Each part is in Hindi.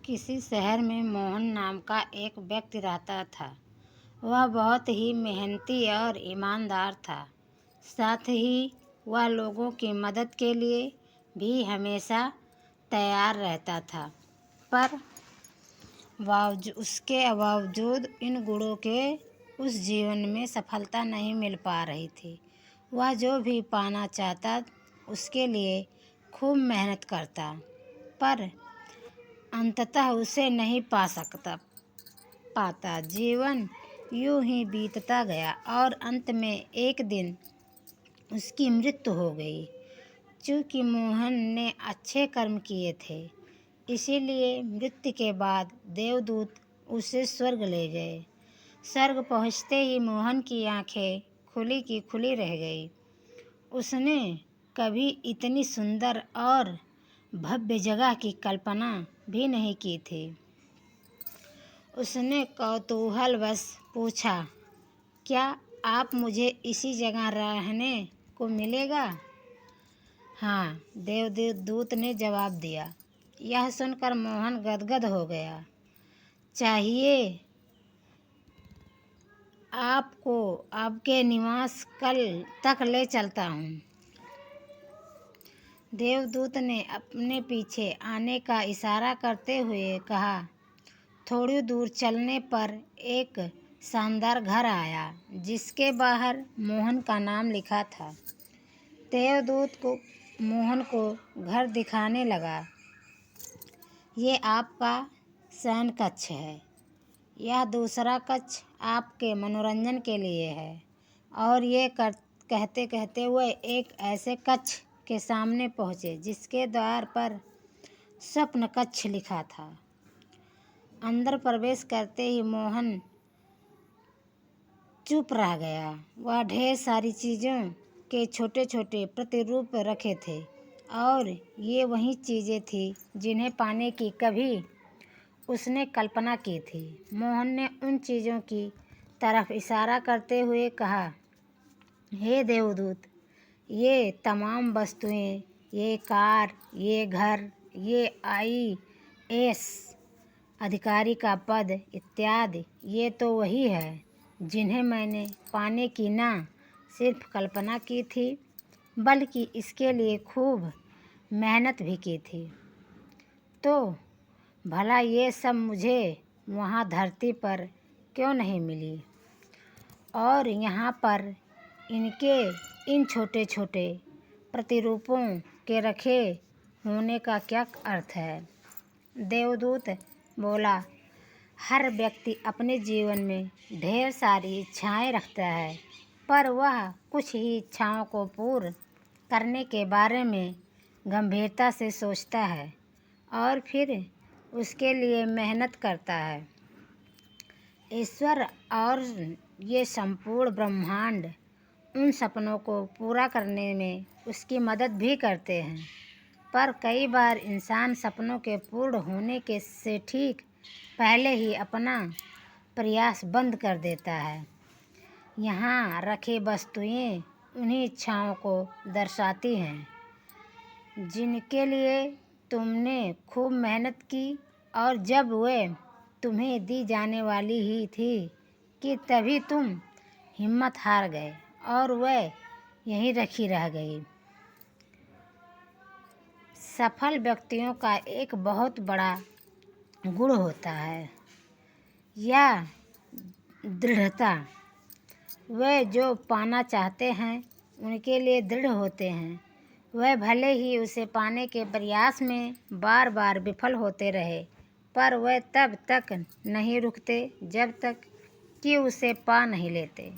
किसी शहर में मोहन नाम का एक व्यक्ति रहता था। वह बहुत ही मेहनती और ईमानदार था। साथ ही वह लोगों की मदद के लिए भी हमेशा तैयार रहता था। पर उसके बावजूद इन गुणों के उस जीवन में सफलता नहीं मिल पा रही थी। वह जो भी पाना चाहता उसके लिए खूब मेहनत करता, पर अंततः उसे नहीं पाता। जीवन यूं ही बीतता गया और अंत में एक दिन उसकी मृत्यु हो गई। चूँकि मोहन ने अच्छे कर्म किए थे, इसीलिए मृत्यु के बाद देवदूत उसे स्वर्ग ले गए। स्वर्ग पहुँचते ही मोहन की आंखें खुली की खुली रह गई। उसने कभी इतनी सुंदर और भव्य जगह की कल्पना भी नहीं की थी। उसने कौतूहलवश पूछा, क्या आप मुझे इसी जगह रहने को मिलेगा? हाँ, देवदूत ने जवाब दिया। यह सुनकर मोहन गदगद हो गया। चाहिए आपको आपके निवास कल तक ले चलता हूँ। देवदूत ने अपने पीछे आने का इशारा करते हुए कहा। थोड़ी दूर चलने पर एक शानदार घर आया, जिसके बाहर मोहन का नाम लिखा था। देवदूत को मोहन को घर दिखाने लगा। ये आपका शयन कक्ष है। यह दूसरा कक्ष आपके मनोरंजन के लिए है। और ये कहते कहते वह एक ऐसे कक्ष के सामने पहुँचे जिसके द्वार पर स्वप्न कक्ष लिखा था। अंदर प्रवेश करते ही मोहन चुप रह गया। वह ढेर सारी चीज़ों के छोटे छोटे प्रतिरूप रखे थे और ये वही चीज़ें थी जिन्हें पाने की कभी उसने कल्पना की थी। मोहन ने उन चीज़ों की तरफ इशारा करते हुए कहा, हे देवदूत, ये तमाम वस्तुएं, ये कार, ये घर, ये IAS अधिकारी का पद इत्यादि, ये तो वही है जिन्हें मैंने पाने की न सिर्फ कल्पना की थी, बल्कि इसके लिए खूब मेहनत भी की थी। तो भला ये सब मुझे वहाँ धरती पर क्यों नहीं मिली? और यहाँ पर इन छोटे छोटे प्रतिरूपों के रखे होने का क्या अर्थ है? देवदूत बोला, हर व्यक्ति अपने जीवन में ढेर सारी इच्छाएं रखता है, पर वह कुछ ही इच्छाओं को पूर्ण करने के बारे में गंभीरता से सोचता है और फिर उसके लिए मेहनत करता है। ईश्वर और ये संपूर्ण ब्रह्मांड उन सपनों को पूरा करने में उसकी मदद भी करते हैं, पर कई बार इंसान सपनों के पूर्ण होने के से ठीक पहले ही अपना प्रयास बंद कर देता है। यहाँ रखी वस्तुएं उन्हीं इच्छाओं को दर्शाती हैं जिनके लिए तुमने खूब मेहनत की, और जब वे तुम्हें दी जाने वाली ही थी कि तभी तुम हिम्मत हार गए और वह यहीं रखी रह गई। सफल व्यक्तियों का एक बहुत बड़ा गुण होता है यह दृढ़ता। वे जो पाना चाहते हैं उनके लिए दृढ़ होते हैं। वह भले ही उसे पाने के प्रयास में बार बार विफल होते रहे, पर वह तब तक नहीं रुकते जब तक कि उसे पा नहीं लेते।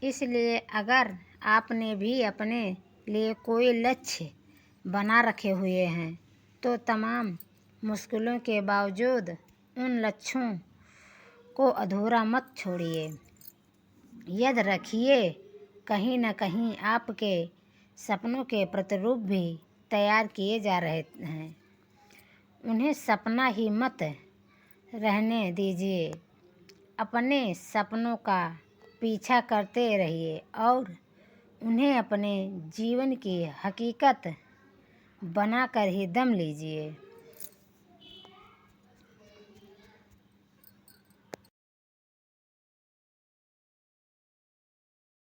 इसलिए अगर आपने भी अपने लिए कोई लक्ष्य बना रखे हुए हैं तो तमाम मुश्किलों के बावजूद उन लक्ष्यों को अधूरा मत छोड़िए। याद रखिए, कहीं न कहीं आपके सपनों के प्रतिरूप भी तैयार किए जा रहे हैं। उन्हें सपना ही मत रहने दीजिए। अपने सपनों का पीछा करते रहिए और उन्हें अपने जीवन की हकीकत बनाकर ही दम लीजिए।